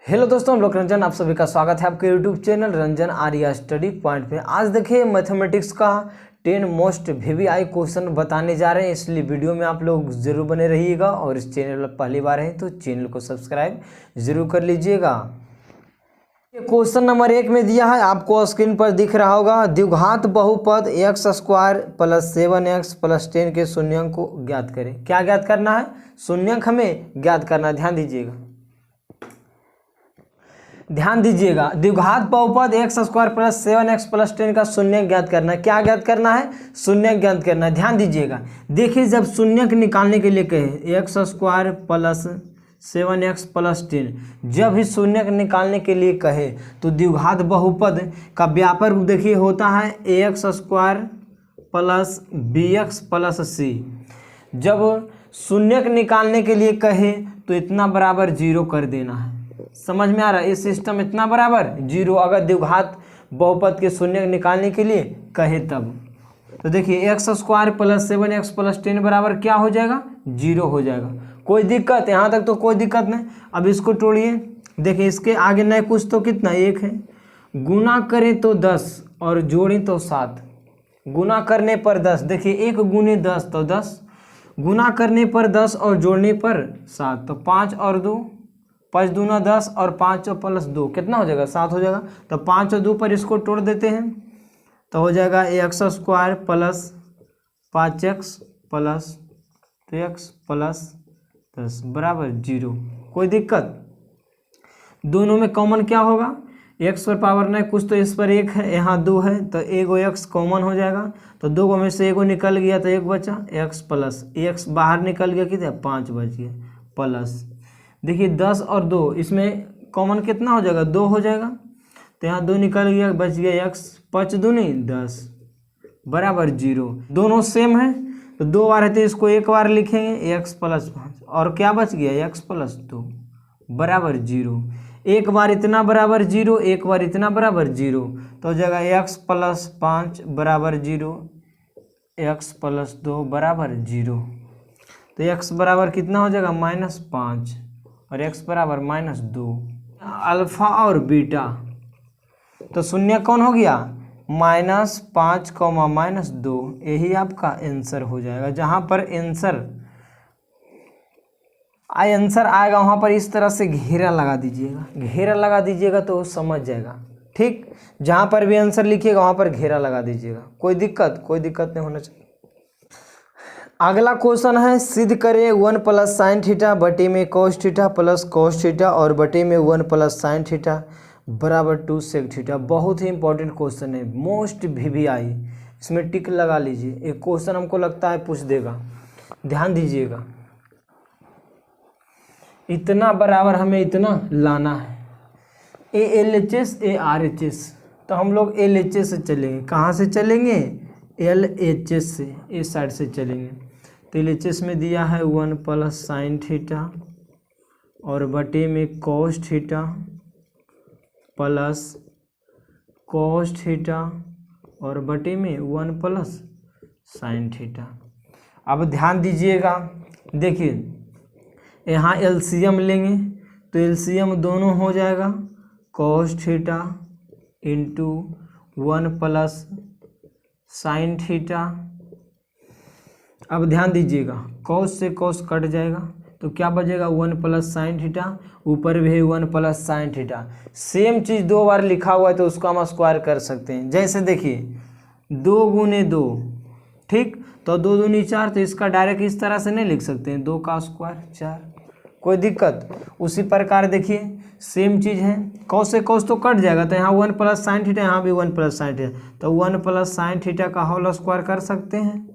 Hello दोस्तों, हम लोग रंजन, आप सभी का स्वागत है आपके YouTube channel Ranjan Arya study point पे। आज देखिए मैथमेटिक्स का 10 मोस्ट वीवीआई क्वेश्चन बताने जा रहे हैं, इसलिए वीडियो में आप लोग जरूर बने रहिएगा। और इस चैनल पर पहली बार है तो चैनल को सब्सक्राइब जरूर कर लीजिएगा। क्वेश्चन नंबर 1 में दिया है, आपको स्क्रीन पर दिख रहा होगा, द्विघात बहुपद x square plus 7x plus 10 के शून्यंक को ज्ञात करें। क्या ज्ञात करना है? शून्यंक हमें ज्ञात करना है। ध्यान दीजिएगा, द्विघात बहुपद x square plus 7x plus 10 का शून्यंक ज्ञात करना है। क्या ज्ञात करना है? शून्यंक ज्ञात करना है। ध्यान दीजिएगा, देखिए जब शून्यंक निकालने के लिए कहे x square plus 7x plus 10, जब ही शून्यंक निकालने के लिए कहे तो द्विघात बहुपद का व्यापक रूप देखिए होता है X square plus bx plus c। जब शून्यंक निकालने के लिए कहे तो इतना बराबर 0 कर देना है। समझ में आ रहा है? ये सिस्टम इतना बराबर 0 अगर द्विघात बहुपद के शून्यंक निकालने के लिए कहे तब। तो देखिए x square plus 7x plus 10 बराबर क्या हो जाएगा? 0 हो जाएगा। कोई दिक्कत? यहाँ तक तो कोई दिक्कत नहीं। अब इसको तोड़िए, देखिए इसके आगे नहीं कुछ तो कितना 1 है। गुना करें तो 10 और जोड़ें तो 7। गुना करने पर 10, देखिए 1 गुने 10 तो 10, गुना करने पर 10 और जोड़ने पर 7, तो 5 और 2, 5 दूना 10 और 5 प्लस 2 कितना हो जाएगा? 7 हो जाएगा। तो 5 और 2 पर इसको तोड़ देते हैं तो हो जाएगा x square plus 5x plus 2x plus 10 बराबर 0। कोई दिक्कत? दोनों में कॉमन क्या होगा? x पर पावर नहीं कुछ तो इस पर 1 है, यहाँ 2 है, तो एगो x कॉमन हो जाएगा। तो 2 में से एगो निकल गया तो 1 बचा, x प्लस x बाहर निकल गया, कितना? 5 बच गया प्लस। देखिए 10 और 2 इसमें कॉमन कितना हो जाएगा? 2 हो जाएगा। तो यहाँ 2 निकल गया, बच गया x, 5 दूनी 10 बराबर 0। दोनों सेम है तो 2 बार है तो इसको एक बार लिखेंगे x प्लस 5, और क्या बच गया? x प्लस 2 बराबर 0। एक बार इतना बराबर 0, एक बार इतना बराबर 0, तो हो जाएगा x प्लस 5 बराबर 0, x प्लस 2 बराबर 0। तो x बराबर कितना हो जाएगा? -5 और x बराबर -2। अल्फा और बीटा, तो शून्य कौन हो गया? -5, -2। यही आपका आंसर हो जाएगा। जहाँ पर आंसर आएगा वहाँ पर इस तरह से घेरा लगा दीजिएगा, घेरा लगा दीजिएगा तो वो समझ जाएगा। ठीक, जहाँ पर भी आंसर लिखिएगा वहाँ पर घेरा लगा दीजिएगा। कोई दिक्कत नहीं होना चाहिए। अगला क्वेश्चन है, सिद्ध करें 1 प्लस साइन थीटा बटे में cos theta plus cos theta और बटे में 1 प्लस साइन थीटा बराबर 2 सेक थीटा। बहुत ही इंपॉर्टेंट क्वेश्चन है, मोस्ट वीवीआई। इसमें टिक लगा लीजिए, एक क्वेश्चन हमको लगता है पूछ देगा। ध्यान दीजिएगा, इतना बराबर हमें इतना लाना है, ए LHS ए RHS। तो हम लोग LHS से चलेंगे। कहाँ से चलेंगे? LHS से, इस साइड से चलेंगे। तो LHS में दिया है 1 प्लस साइन थीटा और बटे में cos theta plus cos theta और बटे में 1 प्लस साइन थीटा। अब ध्यान दीजिएगा, देखिए यहाँ LCM लेंगे तो LCM दोनों हो जाएगा cos theta into 1 plus sine theta. अब ध्यान दीजिएगा, cos से cos कट जाएगा तो क्या बचेगा? 1 प्लस साइन थीटा, ऊपर भी 1 प्लस साइन थीटा। सेम चीज़ 2 बार लिखा हुआ है तो उसको हम स्क्वायर कर सकते हैं। जैसे देखिए 2 गुने 2, ठीक, तो 2 दूनी 4, तो इसका डायरेक्ट इस तरह से नहीं लिख सकते हैं, 2 का स्क्वायर 4। कोई दिक्कत? उसी प्रकार देखिए सेम चीज़ है, cos से cos तो कट जाएगा, तो यहाँ 1 प्लस साइन थीटा, यहाँ भी 1 प्लस साइन थीटा, तो 1 प्लस साइन थीटा का होल स्क्वायर कर सकते हैं,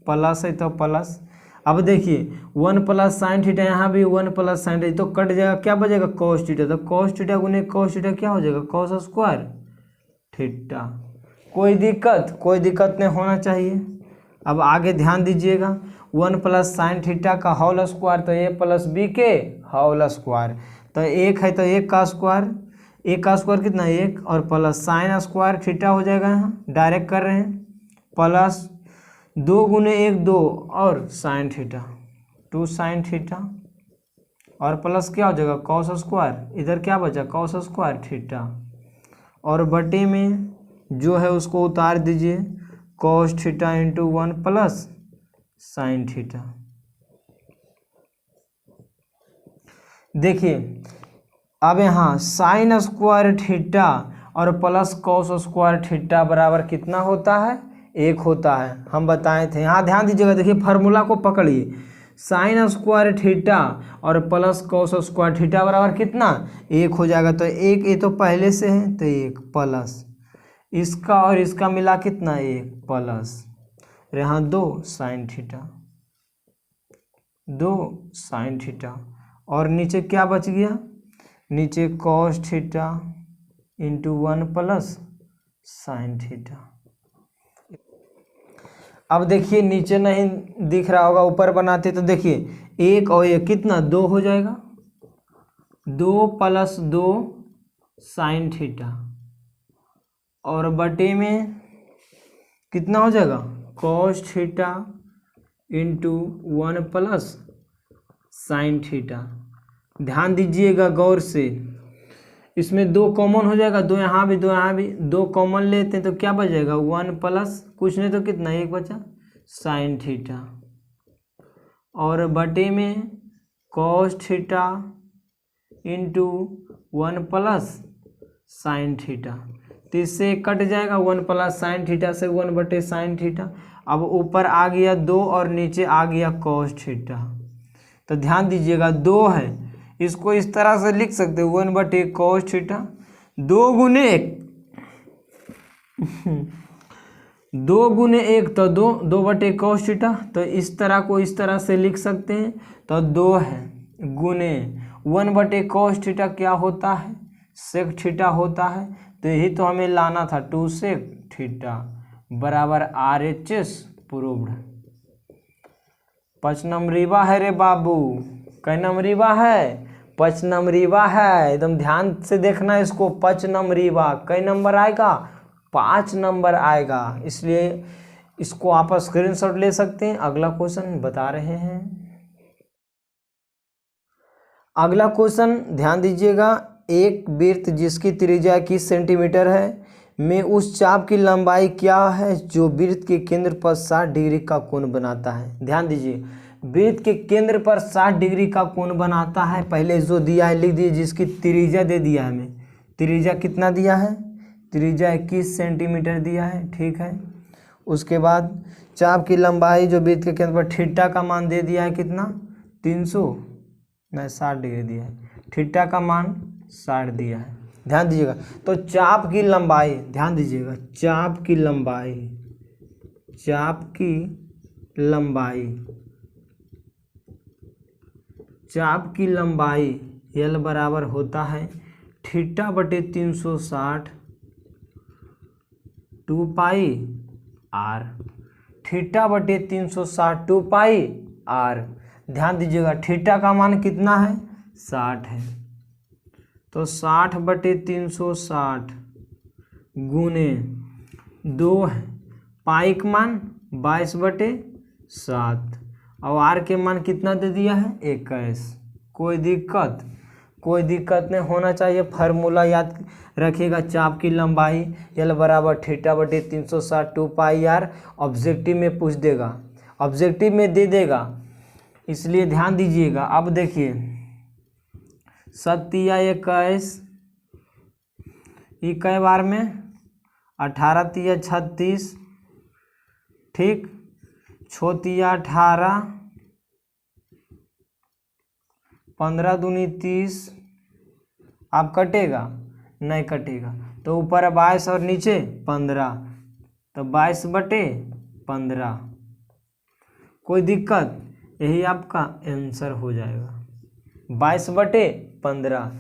प्लस है तो प्लस। अब देखिए 1 प्लस साइन थीटा, यहाँ भी 1 प्लस साइन थीटा, तो कट जाएगा, क्या बचेगा? cos थीटा, तो cos थीटा गुने cos थीटा क्या हो जाएगा? cos square theta. कोई दिक्कत नहीं होना चाहिए। अब आगे ध्यान दीजिएगा, 1 प्लस साइन थीटा का होल स्क्वायर तो a प्लस b के होल स्क्वायर, तो 1 है तो 1 का स्क्वायर, 1 का स्क्वायर कितना? 1, और प्लस साइन स्क्वायर थीटा हो जाएगा, यहाँ डायरेक्ट कर रहे हैं, प्लस 2 गुने 1 2 और साइन थीटा 2 साइन थीटा और प्लस क्या हो जाएगा कॉस स्क्वायर, इधर क्या बचा कॉस स्क्वायर थीटा, और बटे में जो है उसको उतार दीजिए cos theta into 1 plus sine theta. देखिए अब यहाँ साइन स्क्वायर थीटा और प्लस कॉस स्क्वायर थीटा बराबर कितना होता है, 1 होता है, हम बताए थे। यहाँ ध्यान दीजिएगा, देखिए फार्मूला को पकड़िए, साइन स्क्वायर थीटा और प्लस कॉस स्क्वायर थीटा बराबर कितना 1 हो जाएगा। तो 1 ये तो पहले से है तो 1 प्लस इसका और इसका मिला कितना 1 प्लस यहाँ 2 साइन थीटा, 2 साइन थीटा, और नीचे क्या बच गया, नीचे cos theta into 1 plus sine theta. अब देखिए नीचे नहीं दिख रहा होगा, ऊपर बनाते तो देखिए 1 और 1 कितना 2 हो जाएगा, 2 प्लस 2 साइन थीटा, और बटे में कितना हो जाएगा cos theta into 1 plus sine theta. ध्यान दीजिएगा गौर से, इसमें 2 कॉमन हो जाएगा, 2 यहाँ भी 2 यहाँ भी, 2 कॉमन लेते हैं तो क्या बच जाएगा 1 प्लस कुछ नहीं तो कितना 1 बचा साइन थीटा, और बटे में cos theta into 1 plus sine theta. तो इससे कट जाएगा 1 प्लस साइन थीटा से 1 बटे साइन थीटा। अब ऊपर आ गया 2 और नीचे आ गया कॉस थीटा। तो ध्यान दीजिएगा 2 है, इसको इस तरह से लिख सकते हो 1 बटे कॉस थीटा, 2 गुने 1 2 गुने 1 तो 2, 2 बटे कॉस थीटा, तो इस तरह को इस तरह से लिख सकते हैं। तो 2 है गुने 1 बटे कॉस थीटा क्या होता है सेक थीटा होता है, तो यही तो हमें लाना था 2 सेक थीटा बराबर RHS प्रूव्ड। 5 नंबरीवा है रे बाबू, कई नंबरीवा है 5 नंबरीवा है, एकदम ध्यान से देखना इसको, 5 नंबरीवा कई नंबर आएगा 5 नंबर आएगा, इसलिए इसको आप स्क्रीनशॉट ले सकते हैं। अगला क्वेश्चन बता रहे हैं, अगला क्वेश्चन ध्यान दीजिएगा, एक वृत्त जिसकी त्रिज्या 21 सेंटीमीटर है में उस चाप की लंबाई क्या है जो वृत्त के केंद्र पर 60 डिग्री का कोण बनाता है। ध्यान दीजिए, वृत्त के केंद्र पर 60 डिग्री का कोण बनाता है, पहले जो दिया है लिख दीजिए, जिसकी त्रिज्या दे दिया है हमें, त्रिज्या कितना दिया है, त्रिज्या 21 सेंटीमीटर दिया है, ठीक है। उसके बाद चाप की लंबाई जो वृत्त के केंद्र पर थीटा का मान दे दिया है कितना 60 डिग्री दिया है, थीटा का मान 60 दिया है। ध्यान दीजिएगा, तो चाप की लंबाई, ध्यान दीजिएगा चाप की लंबाई, चाप की लंबाई, चाप की लंबाई L बराबर होता है थीटा बटे 360 2 पाई R, थीटा बटे 360 2 पाई R। ध्यान दीजिएगा थीटा का मान कितना है 60 है, तो 60 बटे 360 गुने 2 है, पाई का मान 22 बटे 7, और आर के मान कितना दे दिया है 21। कोई दिक्कत नहीं होना चाहिए, फार्मूला याद रखिएगा, चाप की लंबाई L बराबर थीटा बटे 360 2 पाई R, ऑब्जेक्टिव में पूछ देगा, ऑब्जेक्टिव में दे देगा, इसलिए ध्यान दीजिएगा। अब देखिए 7 तिया 21, कई बार में 18 तिया 36, ठीक, 6 तिया 18, 15 दूनी 30, आप कटेगा नहीं कटेगा, तो ऊपर 22 और नीचे 15, तो 22 बटे 15। कोई दिक्कत, यही आपका आंसर हो जाएगा 22 बटे 15।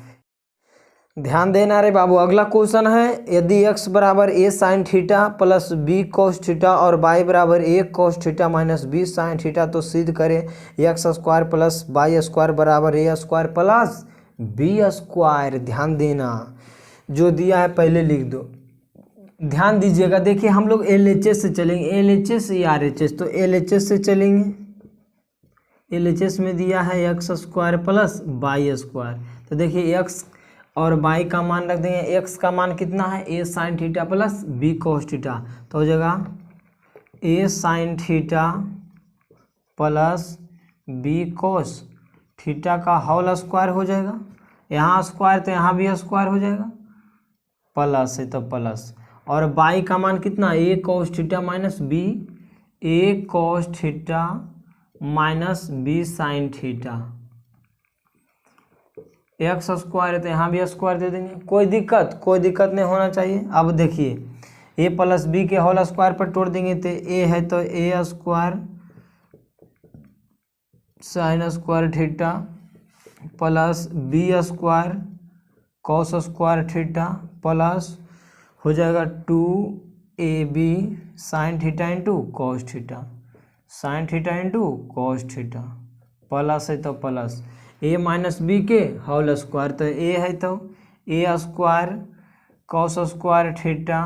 ध्यान देना रे बाबू। अगला क्वेश्चन है, यदि x बराबर a sign theta plus b cos theta और y बराबर a cos theta minus b sine theta, तो सिद्ध करें x square plus y square बराबर a square plus b square. ध्यान देना, जो दिया है पहले लिख दो। ध्यान दीजिएगा, देखिए हम लोग LHS से चलेंगे, LHS या RHS, तो LHS से चलेंगे, LHS में दिया है X square plus Y square. तो देखिए एक्स और वाई का मान रख देंगे। एक्स का मान कितना है, A sine theta plus B cos theta. तो हो जाएगा A sine theta plus B cos theta का होल स्क्वायर हो जाएगा। यहाँ स्क्वायर तो यहाँ भी स्क्वायर हो जाएगा, प्लस है तो प्लस। और बाई का मान कितना, A cos theta minus B, A cos theta minus B sine theta. X square है तो यहाँ भी स्क्वायर दे देंगे। कोई दिक्कत नहीं होना चाहिए। अब देखिए ए प्लस बी के होल स्क्वायर पर तोड़ देंगे तो ए है तो A square sine square theta plus B square cos square theta plus हो जाएगा 2ab sine theta into cos theta, sine theta into cos theta, plus है तो प्लस ए माइनस बी के होल स्क्वायर। तो A है तो A square cos square theta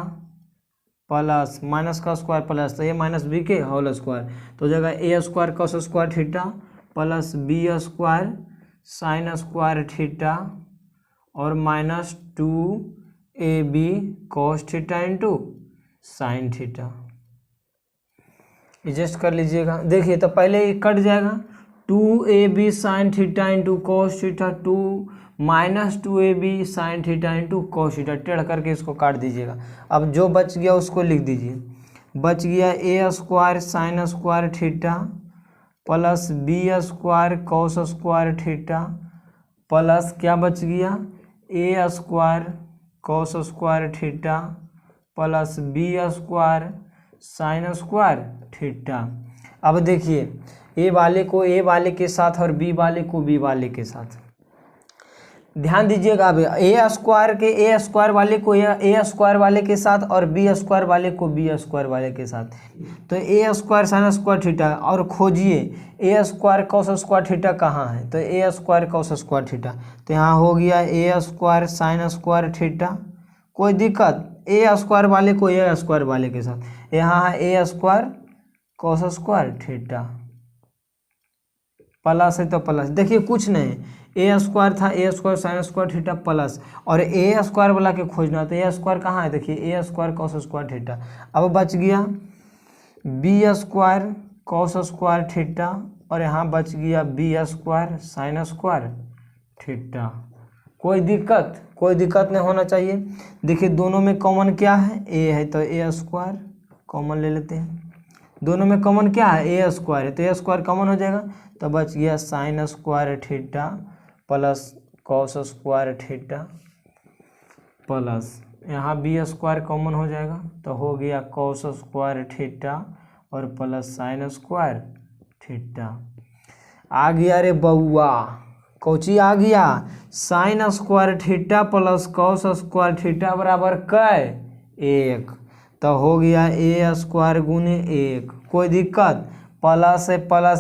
plus minus का square plus तो ए माइनस बी के whole square. तो हो जाएगा a square cos square theta plus B square sine square theta और minus 2ab cos theta into sine theta. Adjust कर लीजिएगा। देखिए तो पहले ये कट जाएगा, 2ab sine theta into cos theta, 2 minus 2ab sine theta into cos theta, टेढ़ करके इसको काट दीजिएगा। अब जो बच गया उसको लिख दीजिए। बच गया a square sine square theta plus B square cos square theta plus क्या बच गया, a square cos square theta plus B square sine square theta. अब देखिए ए वाले को ए वाले के साथ और बी वाले को बी वाले के साथ, ध्यान दीजिएगा। अब ए स्क्वायर के ए स्क्वायर वाले को ए स्क्वायर वाले के साथ और बी स्क्वायर वाले को बी स्क्वायर वाले के साथ। तो A square sine square theta और खोजिए ए स्क्वायर कॉस स्क्वायर थीटा कहाँ है, तो A square cos square theta. तो यहाँ हो गया a square sine square theta. कोई दिक्कत, ए स्क्वायर वाले को ए स्क्वायर वाले के साथ, यहाँ है ए square cos square theta plus है तो प्लस। देखिए कुछ नहीं, ए स्क्वायर था a square sine square theta plus और ए स्क्वायर वाला के खोजना, तो ए स्क्वायर कहाँ है, देखिए A square cos square theta. अब बच गया B square cos square theta और यहाँ बच गया B square sine square theta. कोई दिक्कत नहीं होना चाहिए। देखिए दोनों में कॉमन क्या है, ए है तो ए स्क्वायर कॉमन ले लेते हैं। दोनों में कॉमन क्या है, ए स्क्वायर है तो ए स्क्वायर कॉमन हो जाएगा। तो बच गया sign square theta plus cos square theta plus यहाँ बी स्क्वायर कॉमन हो जाएगा तो हो गया कॉस स्क्वायर थीटा और प्लस साइन स्क्वायर थीटा। आ गया रे बउआ, कौची आ गया, sign square theta plus cos square theta बराबर कै 1। तो हो गया ए स्क्वायर गुने 1। कोई दिक्कत, प्लस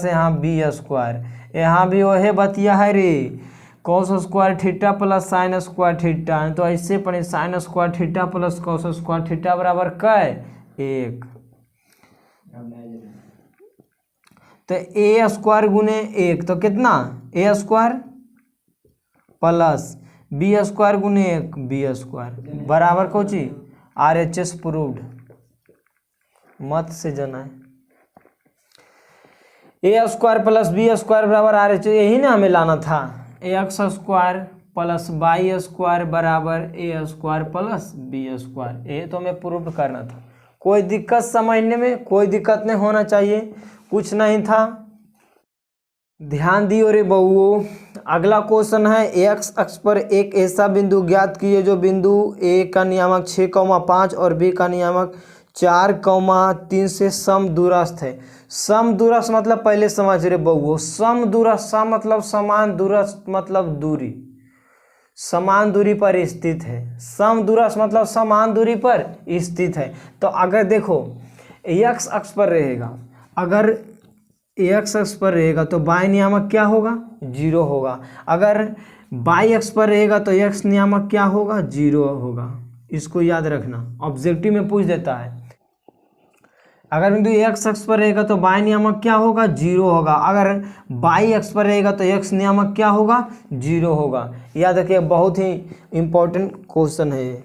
है यहाँ बी स्क्वायर, यहाँ भी वही बतिया है रे, cos square theta plus sign square theta. तो ऐसे पढ़े sign square theta plus cos square theta बराबर कै 1। तो ए स्क्वायर गुने 1 तो कितना, A square plus B square गुने 1 बी स्क्वायर बराबर कौची RHS प्रूव्ड, मत से जना है। ए स्क्वायर प्लस बी स्क्वायर बराबर RHS, यही ना हमें लाना था। X square plus Y square बराबर A square plus B square, ये तो हमें प्रूव करना था। कोई दिक्कत समझने में, कोई दिक्कत नहीं होना चाहिए, कुछ नहीं था। ध्यान दियो रे बउओ। अगला क्वेश्चन है, एक्स अक्ष पर एक ऐसा बिंदु ज्ञात कीजिए जो बिंदु ए का नियामक 6,5 और बी का नियामक 4,3 से सम दूरस्थ है। सम दूरस्थ मतलब पहले समझ रहे बउओ, सम दूरस्थ, सम मतलब समान, दूरस्थ मतलब दूरी, समान दूरी पर स्थित है। सम दूरस्थ मतलब समान दूरी पर स्थित है। तो अगर देखो एक्स अक्ष पर रहेगा, अगर एक्स अक्ष पर रहेगा तो बाई नियामक क्या होगा, 0 होगा। अगर बाई अक्ष पर रहेगा तो एक्स नियामक क्या होगा, 0 होगा। इसको याद रखना, ऑब्जेक्टिव में पूछ देता है। अगर बिंदु एक्स अक्ष पर रहेगा तो y नियामक क्या होगा, 0 होगा। अगर y अक्ष पर रहेगा तो x नियामक क्या होगा, 0 होगा। याद रखिए, बहुत ही इंपॉर्टेंट क्वेश्चन है ये।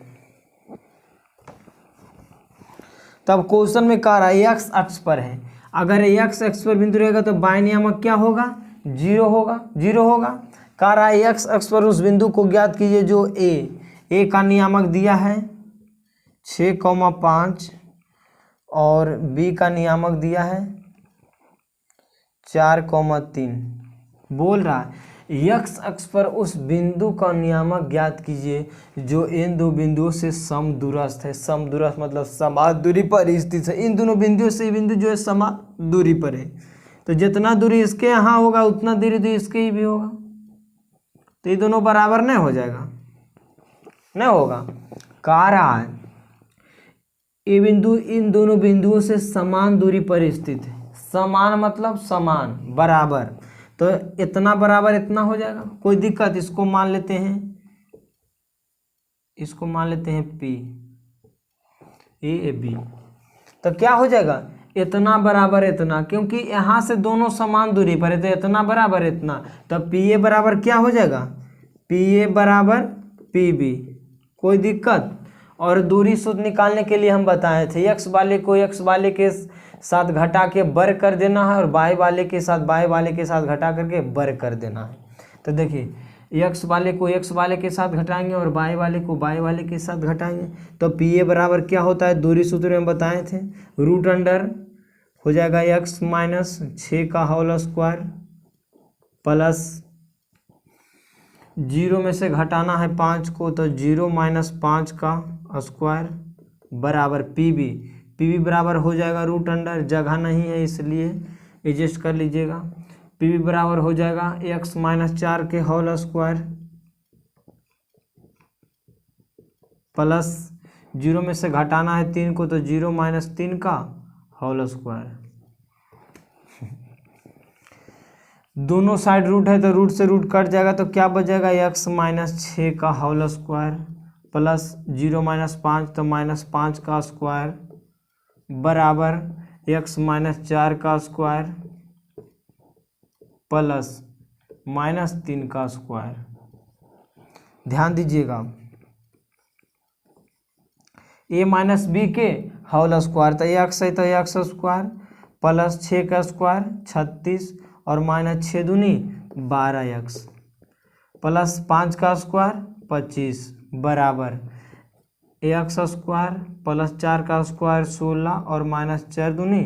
तब क्वेश्चन में कह रहा है एक्स अक्ष पर है, अगर एक्स अक्ष पर बिंदु रहेगा तो y नियामक क्या होगा, 0 होगा, 0 होगा। कह रहा है एक्स अक्ष पर उस बिंदु को ज्ञात कीजिए जो ए का नियामक दिया है 6,5 और बी का नियामक दिया है 4,3। बोल रहा है एक्स अक्ष पर उस बिंदु का नियामक ज्ञात कीजिए जो इन दो बिंदुओं से समदूरस्थ है। समदूरस्थ मतलब समान दूरी पर स्थित है। इन दोनों बिंदुओं से बिंदु जो है समान दूरी पर है, तो जितना दूरी इसके यहाँ होगा उतना दूरी तो इसके ही भी होगा, तो ये दोनों बराबर नहीं हो जाएगा, नहीं होगा। कह रहा है ये बिंदु इन दोनों बिंदुओं से समान दूरी पर स्थित है। समान मतलब समान, बराबर, तो इतना बराबर इतना हो जाएगा, कोई दिक्कत। इसको मान लेते हैं, इसको मान लेते हैं P ए बी, तो क्या हो जाएगा, इतना बराबर इतना, क्योंकि यहाँ से दोनों समान दूरी पर है तो इतना बराबर इतना, तो PA बराबर क्या हो जाएगा, PA बराबर PB। कोई दिक्कत। और दूरी सूत्र निकालने के लिए हम बताए थे x वाले को x वाले के साथ घटा के वर्ग कर देना है और y वाले के साथ y वाले के साथ घटा करके वर्ग कर देना है। तो देखिए x वाले को x वाले के साथ घटाएंगे और y वाले को y वाले के साथ घटाएंगे, तो PA बराबर क्या होता है, दूरी सूत्र में बताए थे, रूट अंडर हो जाएगा x माइनस 6 का होल स्क्वायर प्लस 0 में से घटाना है 5 को, तो 0 माइनस 5 का स्क्वायर बराबर पीबी बराबर हो जाएगा रूट अंडर, जगह नहीं है इसलिए एडजस्ट कर लीजिएगा। पीबी बराबर हो जाएगा x माइनस 4 के होल स्क्वायर प्लस 0 में से घटाना है 3 को, तो 0 माइनस 3 का होल स्क्वायर। दोनों साइड रूट है तो रूट से रूट कट जाएगा, तो क्या बच जाएगा, x माइनस 6 का होल स्क्वायर प्लस 0 माइनस 5 तो माइनस 5 का स्क्वायर बराबर x माइनस 4 का स्क्वायर प्लस माइनस 3 का स्क्वायर। ध्यान दीजिएगा, a माइनस बी के होल स्क्वायर तो x है तो x स्क्वायर प्लस 6 का स्क्वायर 36 और माइनस 6 दूनी 12x प्लस 5 का स्क्वायर 25 बराबर x स्क्वायर प्लस 4 का स्क्वायर 16 और माइनस 4 दूनी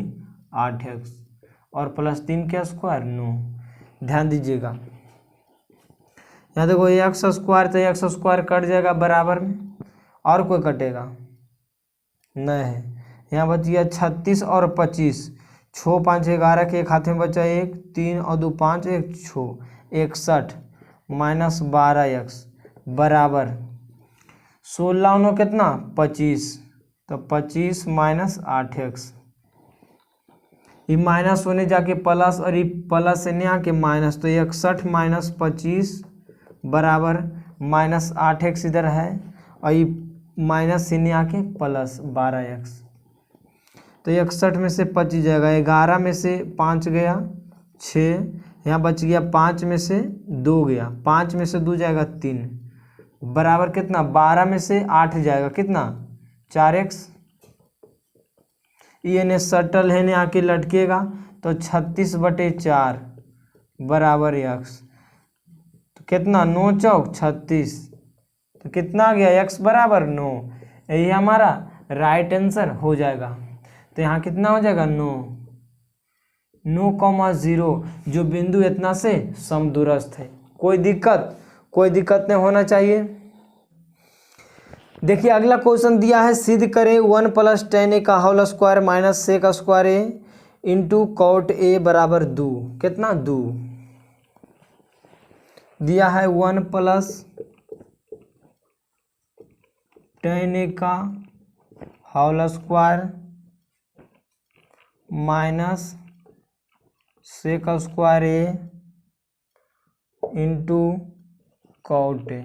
8x और प्लस 3 का स्क्वायर 9। ध्यान दीजिएगा, यहाँ देखो x स्क्वायर तो x स्क्वायर कट जाएगा बराबर में, और कोई कटेगा नहीं है। यहाँ बच गया 36 और 25, 6 5 11 के एक हाथ में बचा 1, 3 और 2 5, 1 6 61 माइनस 12x बराबर 16 9 कितना 25, तो 25 माइनस 8x। ये माइनस होने जाके प्लस और ये प्लस से आके माइनस, तो 61 माइनस 25 बराबर माइनस 8x इधर है और ये माइनस से आके प्लस 12x, तो 61 में से 25 जाएगा, 11 में से 5 गया 6, यहाँ बच गया 5 में से 2 गया, 5 में से 2 जाएगा 3 बराबर कितना 12 में से 8 जाएगा कितना 4x। ये ने सटल है ने आके लटकेगा, तो 36/4 बराबर x, तो कितना 9 चौक 36, तो कितना आ गया x बराबर 9। यही हमारा राइट आंसर हो जाएगा। तो यहाँ कितना हो जाएगा 9,0 जो बिंदु इतना से समदूरस्थ है। कोई दिक्कत नहीं होना चाहिए। देखिए अगला क्वेश्चन दिया है, सिद्ध करें 1 + tan a का whole square minus sec square a into cot a बराबर 2, कितना 2 दिया है। 1 + tan a का whole square minus sec square a into cot a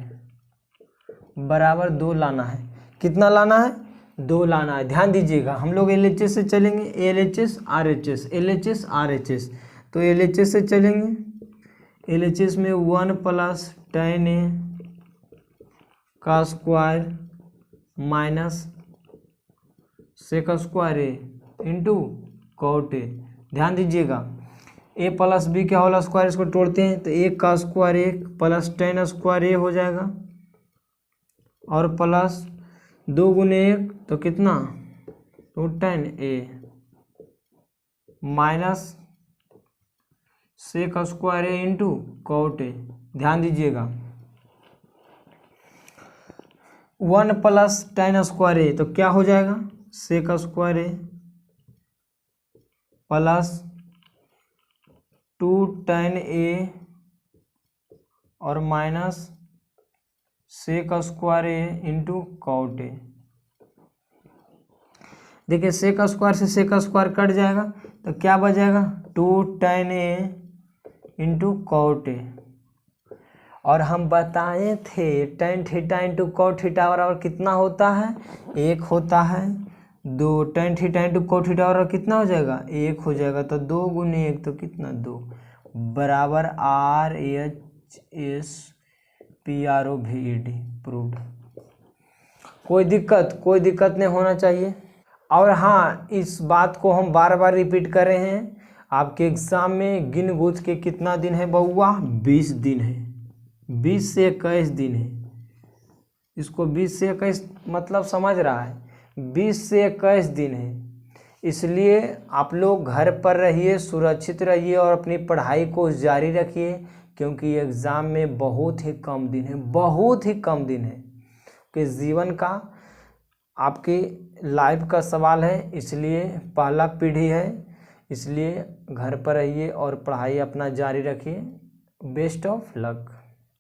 बराबर 2 लाना है। कितना लाना है 2 लाना है। ध्यान दीजिएगा हम लोग LHS से चलेंगे, LHS RHS, LHS RHS। तो LHS से चलेंगे, LHS में 1 + tan A का square minus sec square A into cot A। ध्यान दीजिएगा A + B क्या होल स्क्वायर, इसको तोड़ते हैं तो 1 का square 1 plus tan square A हो जाएगा और प्लस 2 × 1 तो कितना, तो tan A minus sec square A into cot A। ध्यान दीजिएगा 1 + tan स्क्वायर A तो क्या हो जाएगा, sec square A plus 2 tan A और minus sec square A into cot A। देखिए सेक स्क्वायर से सेक स्क्वायर कट जाएगा तो क्या बचेगा, 2 tan A into cot A। और हम बताए थे tan theta into cot theta बराबर कितना होता है, 1 होता है। 2 tan theta into cot theta बराबर कितना हो जाएगा, 1 हो जाएगा। तो 2 × 1 तो कितना, 2 बराबर RHS PROVED प्रूव्ड। कोई दिक्कत नहीं होना चाहिए। और हाँ, इस बात को हम बार बार रिपीट कर रहे हैं, आपके एग्जाम में गिन गुज के कितना दिन है बउआ, 20 दिन है, 20 से 21 दिन है। इसको 20 से 21 मतलब समझ रहा है, 20 से 21 दिन है। इसलिए आप लोग घर पर रहिए, सुरक्षित रहिए और अपनी पढ़ाई को जारी रखिए, क्योंकि एग्ज़ाम में बहुत ही कम दिन है, बहुत ही कम दिन है कि जीवन का आपकी लाइफ का सवाल है। इसलिए पहला पीढ़ी है, इसलिए घर पर रहिए और पढ़ाई अपना जारी रखिए। Best of luck.